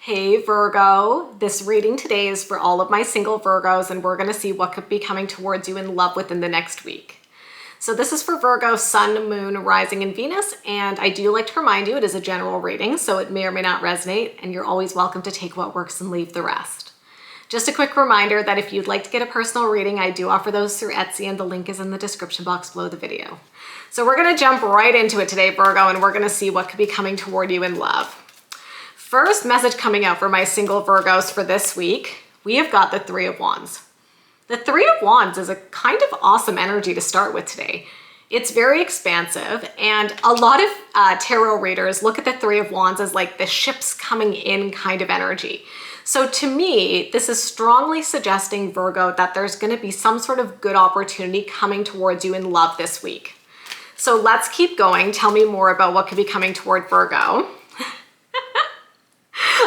Hey Virgo, this reading today is for all of my single Virgos, and we're going to see what could be coming towards you in love within the next week. So this is for Virgo, Sun, Moon, Rising, and Venus, and I do like to remind you it is a general reading, so it may or may not resonate, and you're always welcome to take what works and leave the rest. Just a quick reminder that if you'd like to get a personal reading, I do offer those through Etsy, and the link is in the description box below the video. So we're going to jump right into it today, Virgo, and we're going to see what could be coming toward you in love. First message coming out for my single Virgos for this week, we have got the Three of Wands. The Three of Wands is a kind of awesome energy to start with today. It's very expansive, and a lot of tarot readers look at the Three of Wands as like the ships coming in kind of energy. So to me, this is strongly suggesting, Virgo, that there's going to be some sort of good opportunity coming towards you in love this week. So let's keep going. Tell me more about what could be coming toward Virgo.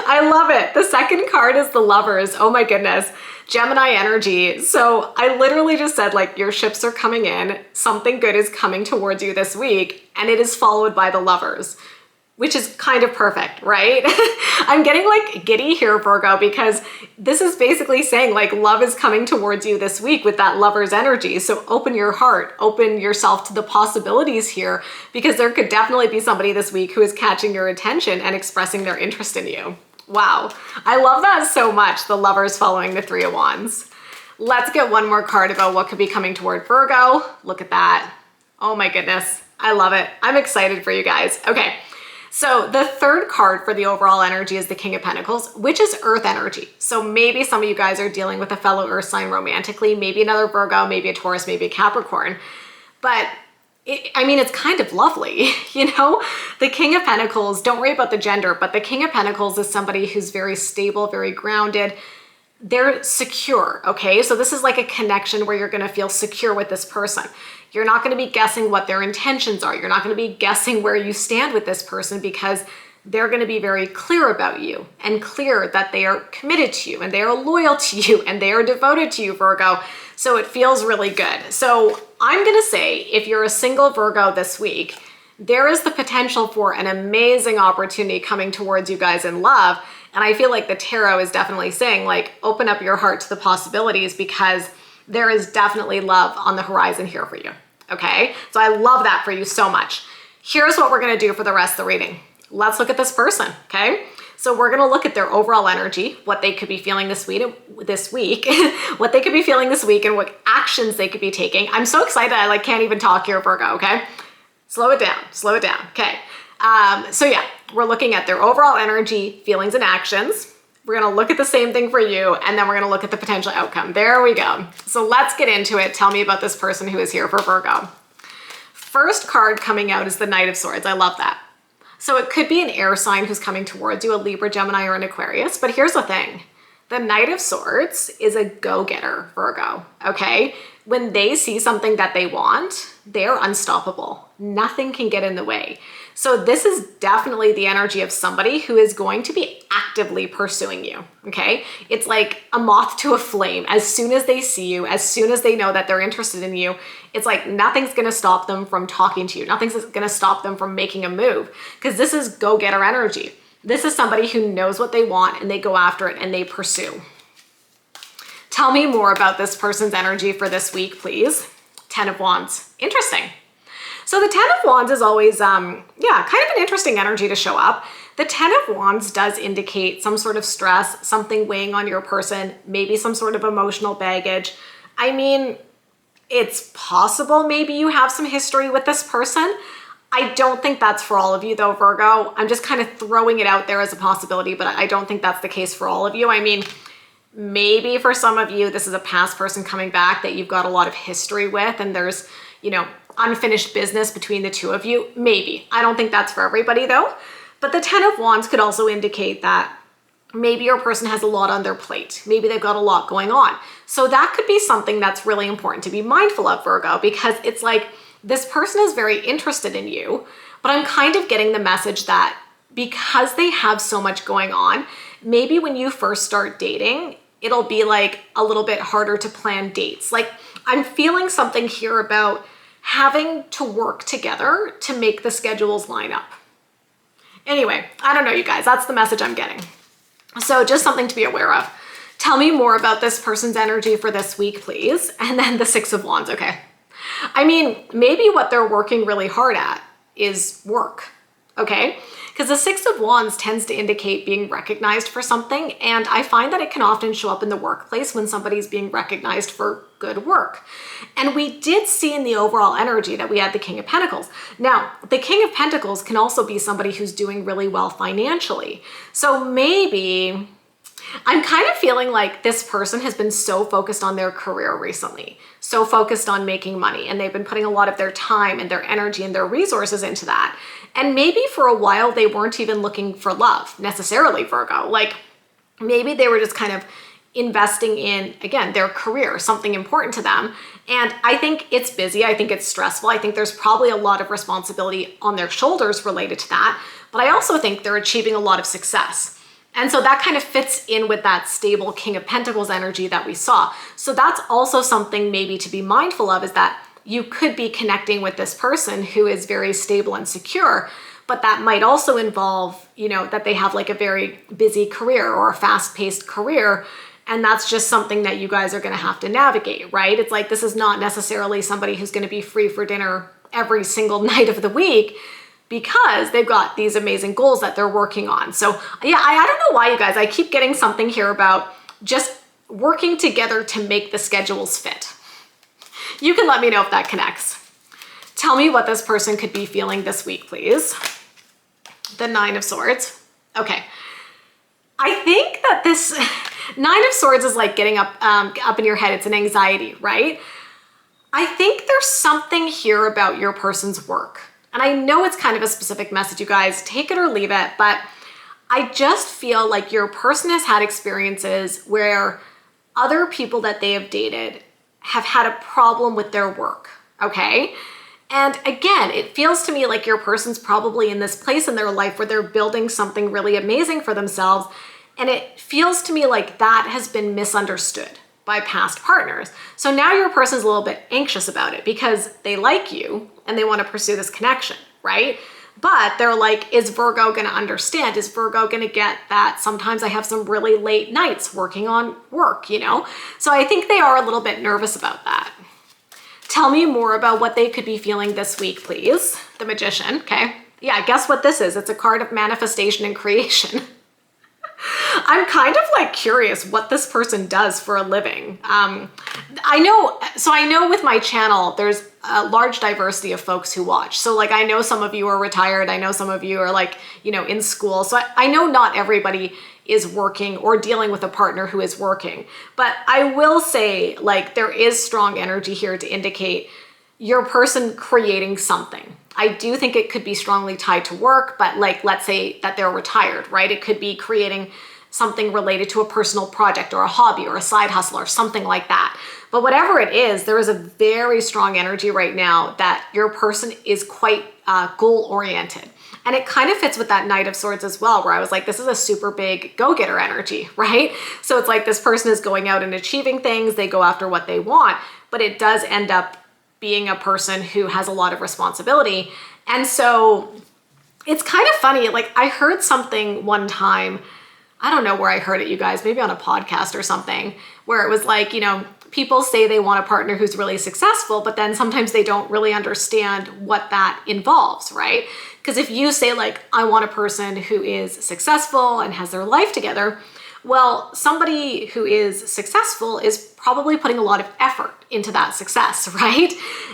I love it. The second card is the Lovers. Oh my goodness. Gemini energy. So I literally just said, like, your ships are coming in, something good is coming towards you this week, and it is followed by the Lovers, which is kind of perfect, right? I'm getting like giddy here, Virgo, because this is basically saying like love is coming towards you this week with that Lover's energy. So open your heart, open yourself to the possibilities here, because there could definitely be somebody this week who is catching your attention and expressing their interest in you. Wow, I love that so much, the Lovers following the Three of Wands. Let's get one more card about what could be coming toward Virgo. Look at that. Oh my goodness, I love it. I'm excited for you guys. Okay. So the third card for the overall energy is the King of Pentacles, which is Earth energy. So maybe some of you guys are dealing with a fellow Earth sign romantically, maybe another Virgo, maybe a Taurus, maybe a Capricorn. But it's kind of lovely, you know? The King of Pentacles, don't worry about the gender, but the King of Pentacles is somebody who's very stable, very grounded. They're secure, okay? So this is like a connection where you're gonna feel secure with this person. You're not going to be guessing what their intentions are. You're not going to be guessing where you stand with this person, because they're going to be very clear about you and clear that they are committed to you and they are loyal to you and they are devoted to you, Virgo. So it feels really good. So I'm going to say, if you're a single Virgo this week, there is the potential for an amazing opportunity coming towards you guys in love. And I feel like the tarot is definitely saying, like, open up your heart to the possibilities, because there is definitely love on the horizon here for you, okay? So I love that for you so much. Here's what we're gonna do for the rest of the reading. Let's look at this person, okay? So we're gonna look at their overall energy, what they could be feeling this week, what they could be feeling this week, and what actions they could be taking. I'm so excited, I can't even talk here, Virgo, okay? Slow it down, okay. So yeah, we're looking at their overall energy, feelings, and actions. We're gonna look at the same thing for you, and then we're gonna look at the potential outcome. There we go. So let's get into it. Tell me about this person who is here for Virgo. First card coming out is the Knight of Swords. I love that. So it could be an air sign who's coming towards you, a Libra, Gemini, or an Aquarius, but here's the thing. The Knight of Swords is a go-getter, Virgo, okay? When they see something that they want, they're unstoppable. Nothing can get in the way. So this is definitely the energy of somebody who is going to be actively pursuing you, okay? It's like a moth to a flame. As soon as they see you, as soon as they know that they're interested in you, it's like nothing's gonna stop them from talking to you. Nothing's gonna stop them from making a move, because this is go-getter energy. This is somebody who knows what they want and they go after it and they pursue. Tell me more about this person's energy for this week, please. Ten of Wands. Interesting. So the Ten of Wands is always, kind of an interesting energy to show up. The Ten of Wands does indicate some sort of stress, something weighing on your person, maybe some sort of emotional baggage. I mean, it's possible maybe you have some history with this person. I don't think that's for all of you though, Virgo. I'm just kind of throwing it out there as a possibility, but I don't think that's the case for all of you. I mean, maybe for some of you, this is a past person coming back that you've got a lot of history with, and there's, unfinished business between the two of you. Maybe. I don't think that's for everybody though. But the Ten of Wands could also indicate that maybe your person has a lot on their plate. Maybe they've got a lot going on. So that could be something that's really important to be mindful of, Virgo, because it's like this person is very interested in you, but I'm kind of getting the message that because they have so much going on, maybe when you first start dating, it'll be like a little bit harder to plan dates. Like, I'm feeling something here about having to work together to make the schedules line up. Anyway, I don't know, you guys, that's the message I'm getting. So just something to be aware of. Tell me more about this person's energy for this week, please. And then the Six of Wands, okay. I mean, maybe what they're working really hard at is work, okay? Because the Six of Wands tends to indicate being recognized for something, and I find that it can often show up in the workplace when somebody's being recognized for good work. And we did see in the overall energy that we had the King of Pentacles. Now, the King of Pentacles can also be somebody who's doing really well financially. So maybe I'm kind of feeling like this person has been so focused on their career recently, so focused on making money, and they've been putting a lot of their time and their energy and their resources into that. And maybe for a while they weren't even looking for love necessarily, Virgo. Like maybe they were just kind of investing in, again, their career, something important to them. And I think it's busy. I think it's stressful. I think there's probably a lot of responsibility on their shoulders related to that. But I also think they're achieving a lot of success. And so that kind of fits in with that stable King of Pentacles energy that we saw. So that's also something maybe to be mindful of, is that you could be connecting with this person who is very stable and secure, but that might also involve, you know, that they have like a very busy career or a fast-paced career. And that's just something that you guys are going to have to navigate, right? It's like, this is not necessarily somebody who's going to be free for dinner every single night of the week, because they've got these amazing goals that they're working on. So yeah, I don't know why, you guys, I keep getting something here about just working together to make the schedules fit. You can let me know if that connects. Tell me what this person could be feeling this week, please. The Nine of Swords. Okay. I think that this Nine of Swords is like getting up in your head. It's an anxiety, right? I think there's something here about your person's work. And I know it's kind of a specific message, you guys, take it or leave it, but I just feel like your person has had experiences where other people that they have dated have had a problem with their work, okay? And again, it feels to me like your person's probably in this place in their life where they're building something really amazing for themselves. And it feels to me like that has been misunderstood by past partners. So now your person's a little bit anxious about it because they like you and they want to pursue this connection, right? But they're like, is Virgo going to understand? Is Virgo going to get that sometimes I have some really late nights working on work, you know? So I think they are a little bit nervous about that. Tell me more about what they could be feeling this week, please. The Magician, okay? Yeah, guess what this is? It's a card of manifestation and creation. I'm kind of like curious what this person does for a living. I know with my channel, there's a large diversity of folks who watch. So like, I know some of you are retired. I know some of you are like, you know, in school. So I know not everybody is working or dealing with a partner who is working. But I will say, like, there is strong energy here to indicate your person creating something. I do think it could be strongly tied to work, but like, let's say that they're retired, right? It could be creating something related to a personal project or a hobby or a side hustle or something like that. But whatever it is, there is a very strong energy right now that your person is quite goal-oriented. And it kind of fits with that Knight of Swords as well, where I was like, this is a super big go-getter energy, right? So it's like this person is going out and achieving things, they go after what they want, but it does end up being a person who has a lot of responsibility. And so it's kind of funny, like I heard something one time, I don't know where I heard it, you guys, maybe on a podcast or something, where it was like, you know, people say they want a partner who's really successful, but then sometimes they don't really understand what that involves, right? Because if you say like, I want a person who is successful and has their life together, well, somebody who is successful is probably putting a lot of effort into that success, right?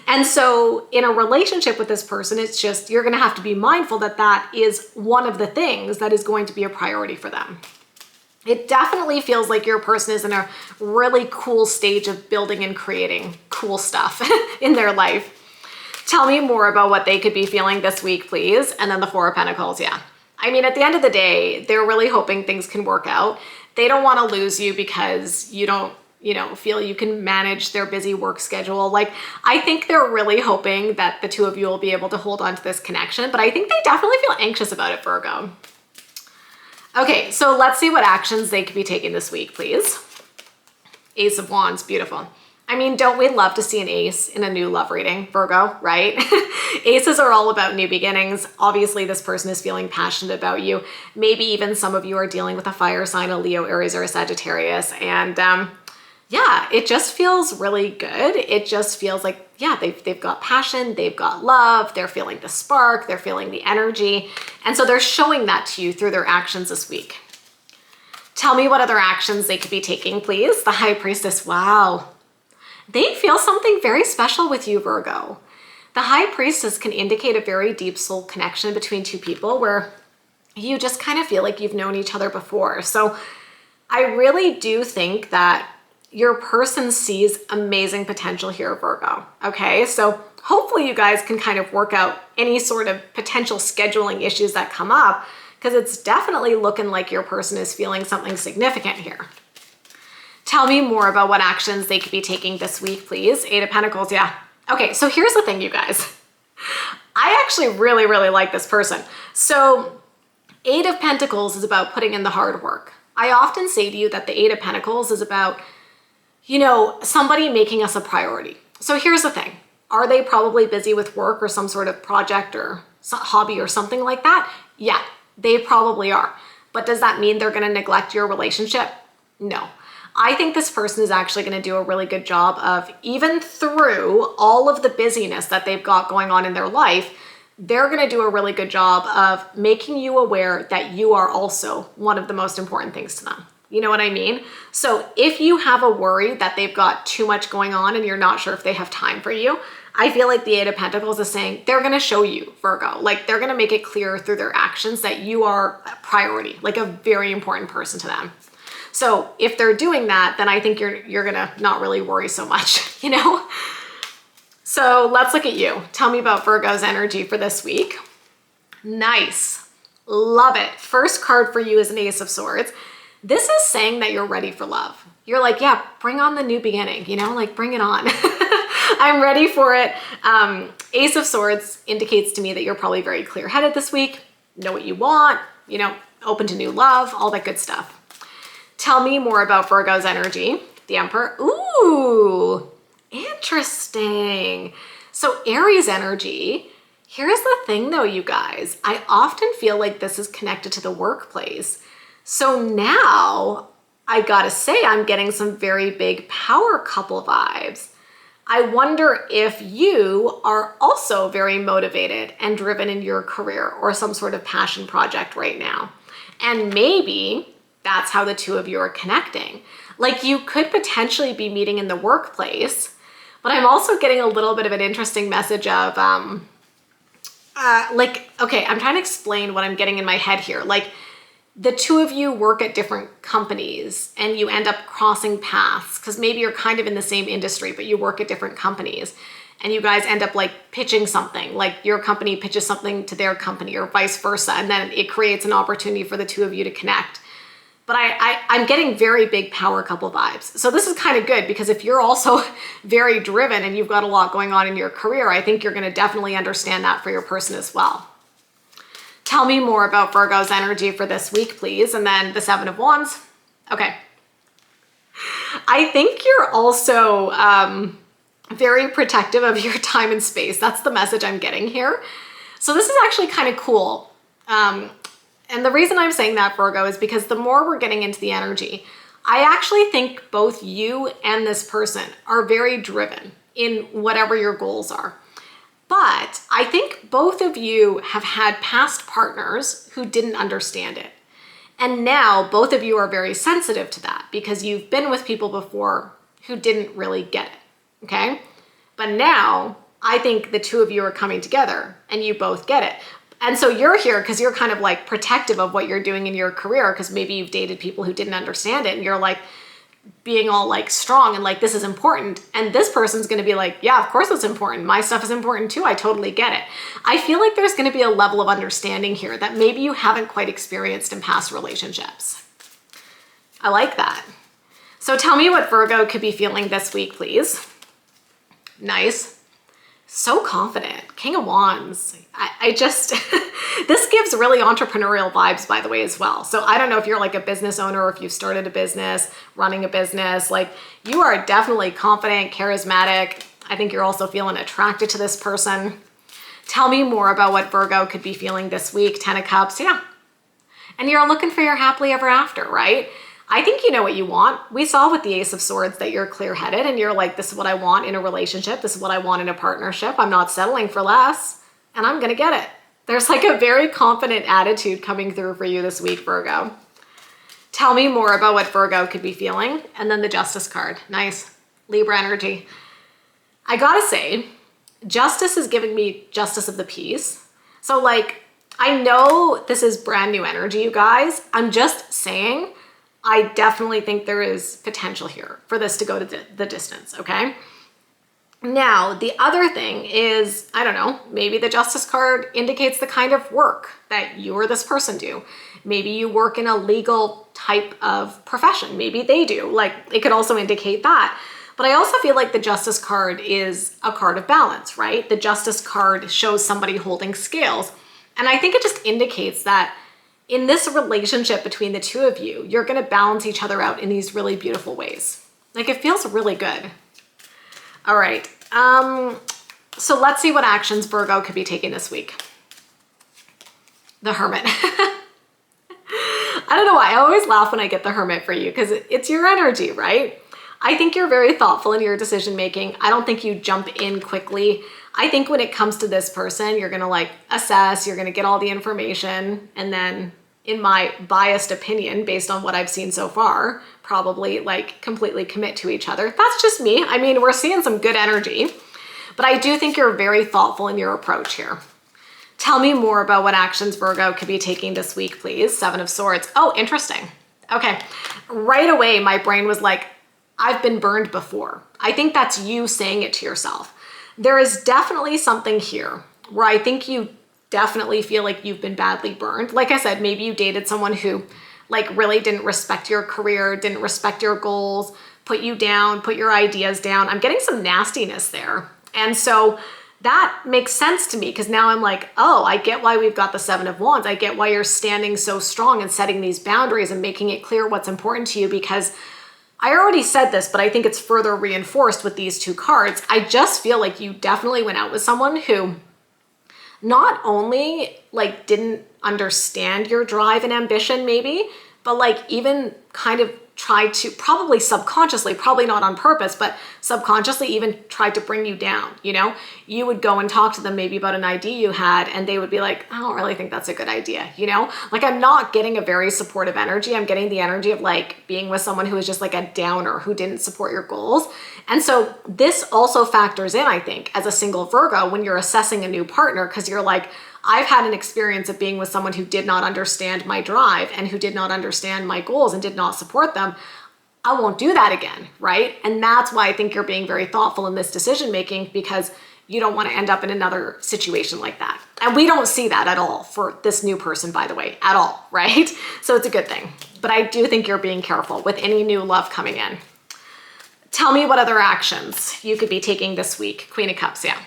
And so in a relationship with this person, it's just, you're going to have to be mindful that that is one of the things that is going to be a priority for them. It definitely feels like your person is in a really cool stage of building and creating cool stuff in their life. Tell me more about what they could be feeling this week, please. And then the Four of Pentacles, yeah. I mean, at the end of the day, they're really hoping things can work out. They don't want to lose you because you don't, you know, feel you can manage their busy work schedule. Like, I think they're really hoping that the two of you will be able to hold on to this connection, but I think they definitely feel anxious about it, Virgo. Okay, so let's see what actions they could be taking this week, please. Ace of Wands, beautiful. I mean, don't we love to see an ace in a new love reading, Virgo, right? Aces are all about new beginnings. Obviously, this person is feeling passionate about you. Maybe even some of you are dealing with a fire sign, a Leo, Aries, or a Sagittarius. And yeah, it just feels really good. It just feels like, yeah, they've got passion, they've got love, they're feeling the spark, they're feeling the energy. And so they're showing that to you through their actions this week. Tell me what other actions they could be taking, please. The High Priestess, wow. They feel something very special with you, Virgo. The High Priestess can indicate a very deep soul connection between two people where you just kind of feel like you've known each other before. So I really do think that your person sees amazing potential here, Virgo. Okay, so hopefully you guys can kind of work out any sort of potential scheduling issues that come up, because it's definitely looking like your person is feeling something significant here. Tell me more about what actions they could be taking this week, please. Eight of Pentacles, yeah. Okay, so here's the thing, you guys. I actually really, really like this person. So Eight of Pentacles is about putting in the hard work. I often say to you that the Eight of Pentacles is about, you know, somebody making us a priority. So here's the thing. Are they probably busy with work or some sort of project or hobby or something like that? Yeah, they probably are. But does that mean they're going to neglect your relationship? No. I think this person is actually going to do a really good job of, even through all of the busyness that they've got going on in their life, they're going to do a really good job of making you aware that you are also one of the most important things to them. You know what I mean? So if you have a worry that they've got too much going on and you're not sure if they have time for you, I feel like the Eight of Pentacles is saying they're going to show you, Virgo. Like, they're going to make it clear through their actions that you are a priority, like a very important person to them. So if they're doing that, then I think you're going to not really worry so much, you know? So let's look at you. Tell me about Virgo's energy for this week. Nice. Love it. First card for you is an Ace of Swords. This is saying that you're ready for love. You're like, yeah, bring on the new beginning, you know, like bring it on. I'm ready for it. Ace of Swords indicates to me that you're probably very clear-headed this week, know what you want, you know, open to new love, all that good stuff. Tell me more about Virgo's energy. The Emperor. Ooh, interesting. So Aries energy. Here's the thing though, you guys. I often feel like this is connected to the workplace. So now I gotta say I'm getting some very big power couple vibes. I wonder if you are also very motivated and driven in your career or some sort of passion project right now. And maybe that's how the two of you are connecting. Like, you could potentially be meeting in the workplace, but I'm also getting a little bit of an interesting message of, okay, I'm trying to explain what I'm getting in my head here. Like, the two of you work at different companies and you end up crossing paths because maybe you're kind of in the same industry, but you work at different companies and you guys end up like pitching something, like your company pitches something to their company or vice versa. And then it creates an opportunity for the two of you to connect. But I'm getting very big power couple vibes. So this is kind of good because if you're also very driven and you've got a lot going on in your career, I think you're going to definitely understand that for your person as well. Tell me more about Virgo's energy for this week, please. And then the Seven of Wands. Okay. I think you're also very protective of your time and space. That's the message I'm getting here. So this is actually kind of cool. And the reason I'm saying that, Virgo, is because the more we're getting into the energy, I actually think both you and this person are very driven in whatever your goals are. But I think both of you have had past partners who didn't understand it. And now both of you are very sensitive to that because you've been with people before who didn't really get it, okay? But now I think the two of you are coming together and you both get it. And so you're here because you're kind of like protective of what you're doing in your career because maybe you've dated people who didn't understand it and you're like being all like strong and like, this is important. And this person's going to be like, yeah, of course it's important. My stuff is important too. I totally get it. I feel like there's going to be a level of understanding here that maybe you haven't quite experienced in past relationships. I like that. So tell me what Virgo could be feeling this week, please. Nice. So confident. King of Wands. I just, this gives really entrepreneurial vibes, by the way, as well. So I don't know if you're like a business owner or if you've started a business, running a business, like you are definitely confident, charismatic. I think you're also feeling attracted to this person. Tell me more about what Virgo could be feeling this week. 10 of Cups, yeah. And you're looking for your happily ever after, right? I think you know what you want. We saw with the Ace of Swords that you're clear-headed and you're like, this is what I want in a relationship. This is what I want in a partnership. I'm not settling for less and I'm gonna get it. There's like a very confident attitude coming through for you this week, Virgo. Tell me more about what Virgo could be feeling. And then the Justice card, nice. Libra energy. I gotta say, Justice is giving me justice of the peace. So like, I know this is brand new energy, you guys. I'm just saying, I definitely think there is potential here for this to go to the distance, okay? Now, the other thing is, I don't know, maybe the Justice card indicates the kind of work that you or this person do. Maybe you work in a legal type of profession. Maybe they do. Like, it could also indicate that. But I also feel like the Justice card is a card of balance, right? The Justice card shows somebody holding scales. And I think it just indicates that in this relationship between the two of you, you're going to balance each other out in these really beautiful ways. Like, it feels really good. All right. So let's see what actions Virgo could be taking this week. The Hermit. I don't know why. I always laugh when I get the Hermit for you because it's your energy, right? I think you're very thoughtful in your decision making. I don't think you jump in quickly. I think when it comes to this person, you're gonna like assess, you're gonna get all the information, and then in my biased opinion, based on what I've seen so far, probably like completely commit to each other. That's just me. I mean, we're seeing some good energy, but I do think you're very thoughtful in your approach here. Tell me more about what actions Virgo could be taking this week, please. 7 of Swords. Oh, interesting. Okay, right away, my brain was like, I've been burned before. I think that's you saying it to yourself. There is definitely something here where I think you definitely feel like you've been badly burned. Like I said, maybe you dated someone who like really didn't respect your career, didn't respect your goals, put you down, put your ideas down. I'm getting some nastiness there. And so that makes sense to me because now I'm like, oh, I get why we've got the 7 of Wands. I get why you're standing so strong and setting these boundaries and making it clear what's important to you, because I already said this, but I think it's further reinforced with these 2 cards. I just feel like you definitely went out with someone who not only like didn't understand your drive and ambition maybe, but like even kind of tried to, probably subconsciously, probably not on purpose, but subconsciously even tried to bring you down, you know? You would go and talk to them maybe about an idea you had and they would be like, I don't really think that's a good idea, you know? Like, I'm not getting a very supportive energy. I'm getting the energy of like being with someone who is just like a downer, who didn't support your goals. And so this also factors in, I think, as a single Virgo when you're assessing a new partner, because you're like, I've had an experience of being with someone who did not understand my drive and who did not understand my goals and did not support them. I won't do that again, right? And that's why I think you're being very thoughtful in this decision making, because you don't want to end up in another situation like that. And we don't see that at all for this new person, by the way, at all, right? So it's a good thing. But I do think you're being careful with any new love coming in. Tell me what other actions you could be taking this week. Queen of Cups, yeah.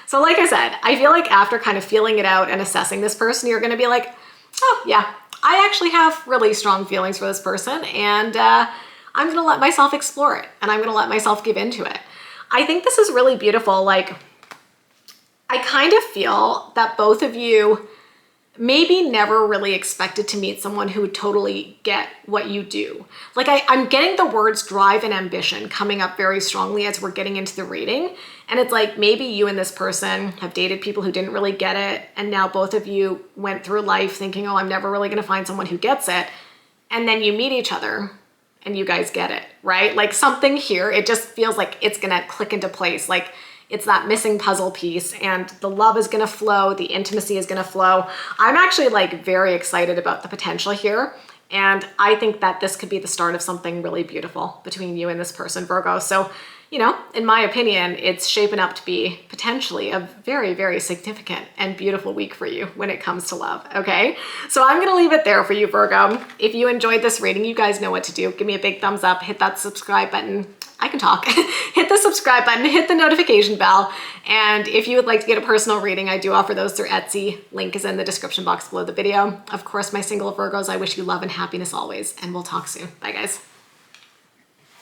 So like I said, I feel like after kind of feeling it out and assessing this person, you're going to be like, oh yeah, I actually have really strong feelings for this person, and I'm going to let myself explore it, and I'm going to let myself give into it. I think this is really beautiful. Like, I kind of feel that both of you maybe never really expected to meet someone who would totally get what you do. Like, I'm getting the words drive and ambition coming up very strongly as we're getting into the reading. And it's like, maybe you and this person have dated people who didn't really get it. And now both of you went through life thinking, oh, I'm never really going to find someone who gets it. And then you meet each other and you guys get it, right? Like, something here, it just feels like it's going to click into place. Like, it's that missing puzzle piece, and the love is gonna flow, the intimacy is gonna flow. I'm actually like very excited about the potential here, and I think that this could be the start of something really beautiful between you and this person, Virgo. So, you know, in my opinion, it's shaping up to be potentially a very, very significant and beautiful week for you when it comes to love, okay? So I'm gonna leave it there for you, Virgo. If you enjoyed this reading, you guys know what to do. Give me a big thumbs up, hit that subscribe button. I can talk. Hit the subscribe button, hit the notification bell. And if you would like to get a personal reading, I do offer those through Etsy. Link is in the description box below the video. Of course, my single Virgos, I wish you love and happiness always, and we'll talk soon. Bye guys.